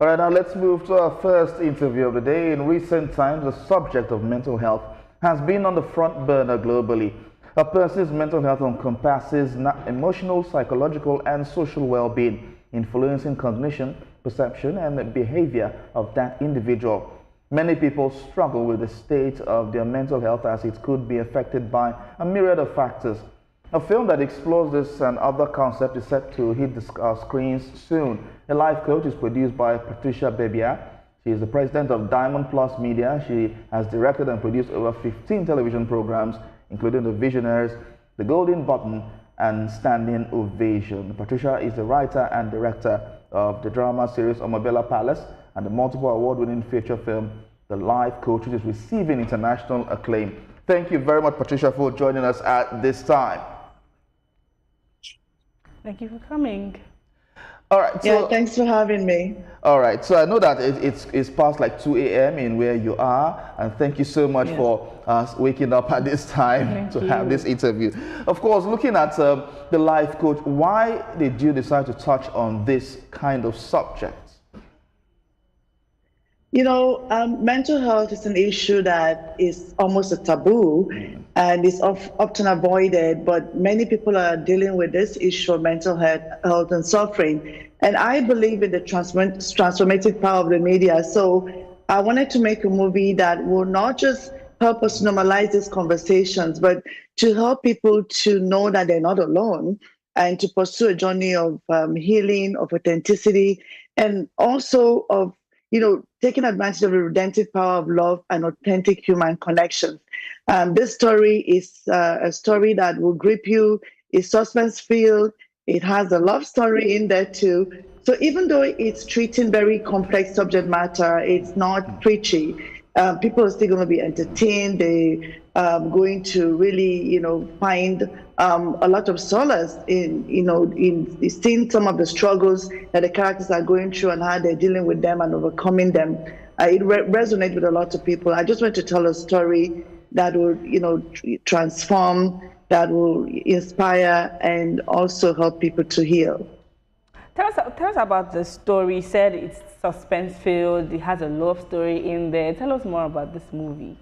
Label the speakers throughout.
Speaker 1: All right, now let's move to our first interview of the day. In recent times, the subject of mental health has been on the front burner globally. A person's mental health encompasses emotional, psychological, and social well-being, influencing cognition, perception, and behavior of that individual. Many people struggle with the state of their mental health as it could be affected by a myriad of factors. A film that explores this and other concepts is set to hit the screens soon. A Life Coach is produced by Patricia Bebia. She is the president of Diamond Plus Media. She has directed and produced over 15 television programs, including The Visionaries, The Golden Button, and Standing Ovation. Patricia is the writer and director of the drama series Omabela Palace and the multiple award-winning feature film The Life Coach, which is receiving international acclaim. Thank you very much, Patricia, for joining us at this time.
Speaker 2: Thank you for coming.
Speaker 1: All right. So,
Speaker 3: yeah, thanks for having me.
Speaker 1: All right. So I know that it's past like 2 a.m. in where you are, and thank you so much for waking up at this time to have this interview. Of course, looking at the Life Coach, why did you decide to touch on this kind of subject?
Speaker 3: You know, mental health is an issue that is almost a taboo and is often avoided, but many people are dealing with this issue of mental health and suffering. And I believe in the transformative power of the media. So I wanted to make a movie that will not just help us normalize these conversations, but to help people to know that they're not alone and to pursue a journey of healing, of authenticity, and also of taking advantage of the redemptive power of love and authentic human connections. This story is a story that will grip you. It's suspense-filled. It has a love story in there too. So even though it's treating very complex subject matter, it's not preachy. People are still going to be entertained. They going to really, find a lot of solace in seeing some of the struggles that the characters are going through and how they're dealing with them and overcoming them. It resonates with a lot of people. I just want to tell a story that will, transform, that will inspire, and also help people to heal.
Speaker 2: Tell us about the story. You said it's suspense-filled. It has a love story in there. Tell us more about this movie.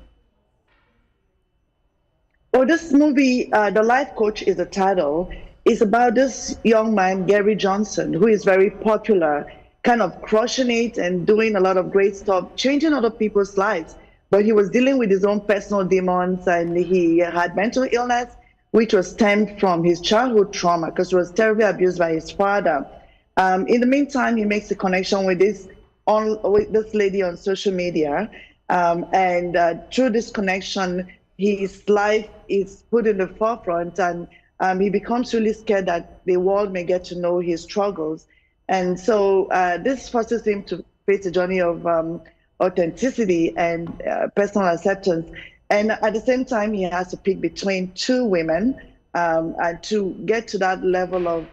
Speaker 3: Well, this movie, The Life Coach is the title. It's about this young man, Gary Johnson, who is very popular, kind of crushing it and doing a lot of great stuff, changing other people's lives. But he was dealing with his own personal demons, and he had mental illness, which was stemmed from his childhood trauma because he was terribly abused by his father. In the meantime, he makes a connection with this lady on social media, and through this connection, his life is put in the forefront, and he becomes really scared that the world may get to know his struggles. And so this forces him to face a journey of authenticity and personal acceptance. And at the same time, he has to pick between two women and to get to that level of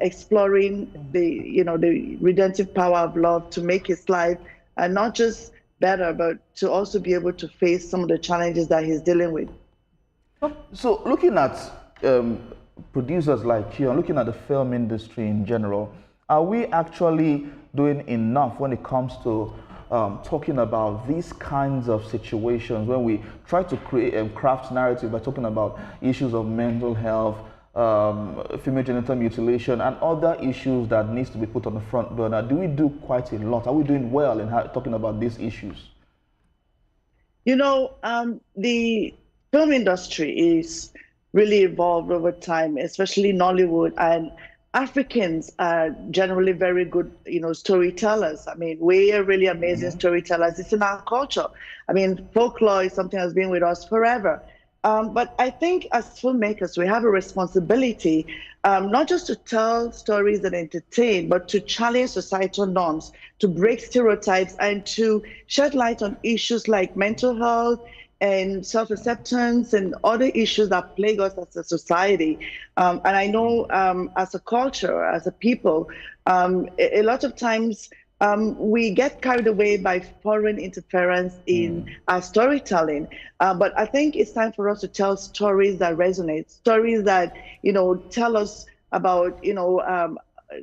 Speaker 3: exploring the redemptive power of love to make his life not just better, but to also be able to face some of the challenges that he's dealing with.
Speaker 1: So looking at producers like you and looking at the film industry in general, are we actually doing enough when it comes to talking about these kinds of situations when we try to create and craft narrative by talking about issues of mental health, female genital mutilation, and other issues that needs to be put on the front burner? Do we do quite a lot? Are we doing well in talking about these issues?
Speaker 3: The film industry is really evolved over time, especially Nollywood, and Africans are generally very good, storytellers. I mean, we are really amazing storytellers. It's in our culture. I mean, folklore is something that's been with us forever. But I think as filmmakers, we have a responsibility not just to tell stories that entertain, but to challenge societal norms, to break stereotypes, and to shed light on issues like mental health and self-acceptance and other issues that plague us as a society. And I know as a culture, as a people, a lot of times we get carried away by foreign interference in our storytelling. But I think it's time for us to tell stories that resonate, stories that, tell us about,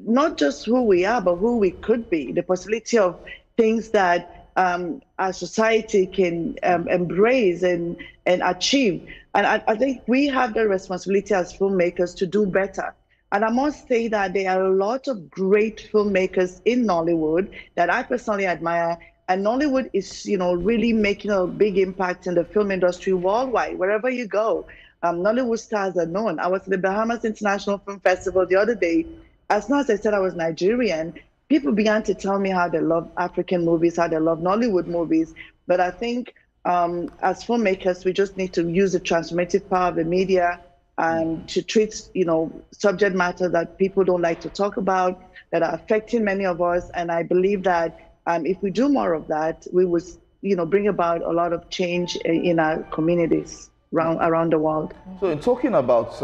Speaker 3: not just who we are, but who we could be, the possibility of things that our society can embrace and achieve. And I think we have the responsibility as filmmakers to do better. And I must say that there are a lot of great filmmakers in Nollywood that I personally admire. And Nollywood is, really making a big impact in the film industry worldwide, wherever you go. Nollywood stars are known. I was at the Bahamas International Film Festival the other day. As soon as I said I was Nigerian, people began to tell me how they love African movies, how they love Nollywood movies. But I think as filmmakers, we just need to use the transformative power of the media to treat, subject matter that people don't like to talk about, that are affecting many of us. And I believe that if we do more of that, we would, bring about a lot of change in our communities around the world.
Speaker 1: So in talking about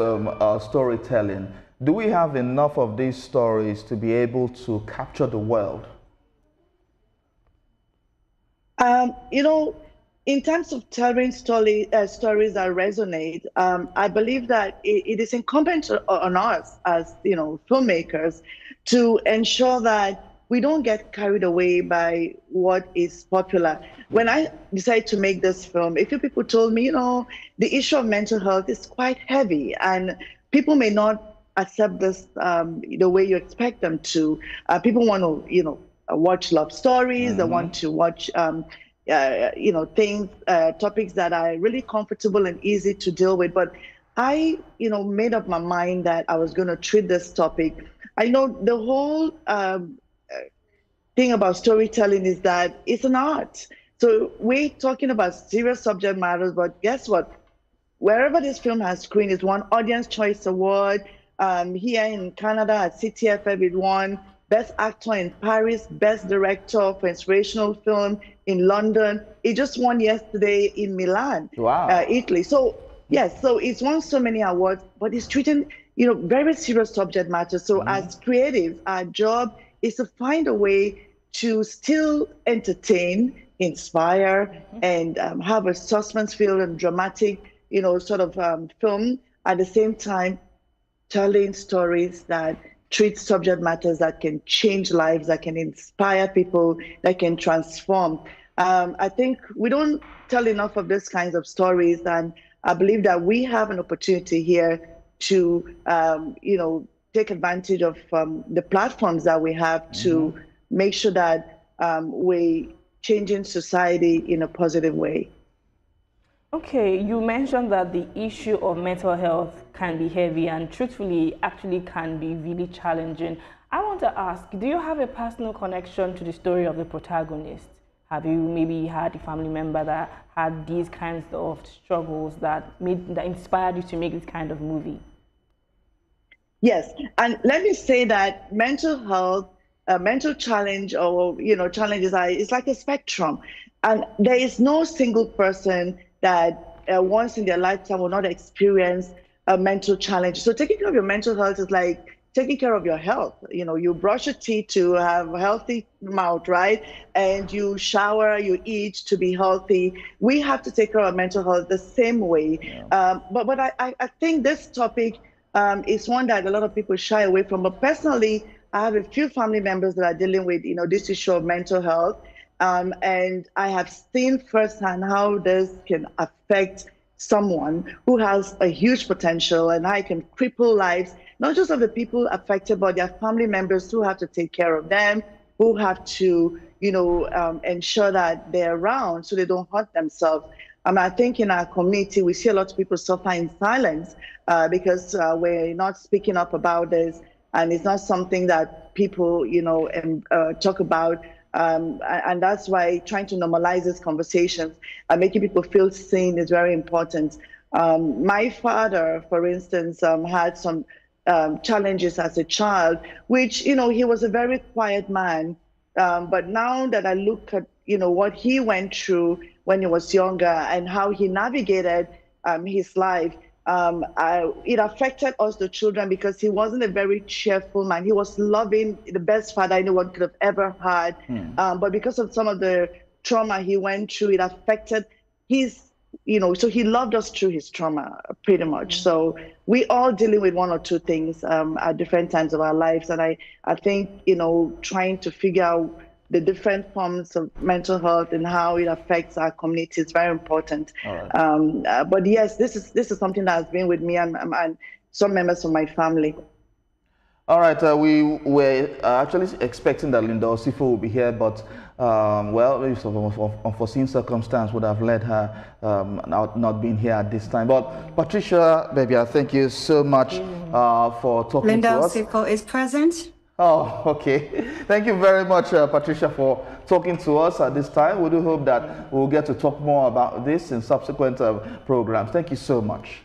Speaker 1: storytelling, do we have enough of these stories to be able to capture the world?
Speaker 3: In terms of telling stories that resonate, I believe that it is incumbent on us as filmmakers to ensure that we don't get carried away by what is popular. When I decided to make this film, a few people told me, the issue of mental health is quite heavy, and people may not accept this the way you expect them to. People want to, watch love stories. They want to watch, things, topics that are really comfortable and easy to deal with. But I, made up my mind that I was going to treat this topic. I know the whole thing about storytelling is that it's an art. So we're talking about serious subject matters, but guess what? Wherever this film has screened, it's won Audience Choice Award. Here in Canada at CTFF, it won Best Actor in Paris, Best Director for Inspirational Film in London. It just won yesterday in Milan, Italy. So yes, so it's won so many awards, but it's treating, very serious subject matter. So as creatives, our job is to find a way to still entertain, inspire, and have a suspense-filled and dramatic, film at the same time, telling stories that treat subject matters that can change lives, that can inspire people, that can transform. I think we don't tell enough of these kinds of stories, and I believe that we have an opportunity here to, take advantage of the platforms that we have to make sure that we're changing society in a positive way.
Speaker 2: Okay, you mentioned that the issue of mental health can be heavy and truthfully actually can be really challenging. I want to ask, do you have a personal connection to the story of the protagonist? Have you maybe had a family member that had these kinds of struggles that inspired you to make this kind of movie?
Speaker 3: Yes, and let me say that mental health, mental challenge or challenges it's like a spectrum, and there is no single person that once in their lifetime will not experience a mental challenge. So taking care of your mental health is like taking care of your health. You brush your teeth to have a healthy mouth, right? And you shower, you eat to be healthy. We have to take care of our mental health the same way. Yeah. But I think this topic is one that a lot of people shy away from. But personally, I have a few family members that are dealing with, this issue of mental health. And I have seen firsthand how this can affect someone who has a huge potential and how it can cripple lives, not just of the people affected, but their family members who have to take care of them, who have to, ensure that they're around so they don't hurt themselves. I think in our community, we see a lot of people suffer in silence because we're not speaking up about this, and it's not something that people, talk about. And that's why trying to normalize these conversations and making people feel seen is very important. My father, for instance, had some challenges as a child, which, he was a very quiet man. But now that I look at, what he went through when he was younger and how he navigated his life, it affected us, the children, because he wasn't a very cheerful man. He was loving, the best father anyone could have ever had. But because of some of the trauma he went through, it affected his so he loved us through his trauma, pretty much. So we all dealing with one or two things at different times of our lives. And I think, trying to figure out the different forms of mental health and how it affects our community is very important. Right. But yes, this is something that has been with me and some members of my family.
Speaker 1: All right, we were actually expecting that Linda Osifo will be here, but well, maybe some unforeseen circumstance would have led her not being here at this time. But Patricia, Bebia, thank you so much for talking to us.
Speaker 4: Linda Osifo is present.
Speaker 1: Oh, okay. Thank you very much, Patricia, for talking to us at this time. We do hope that we'll get to talk more about this in subsequent programs. Thank you so much.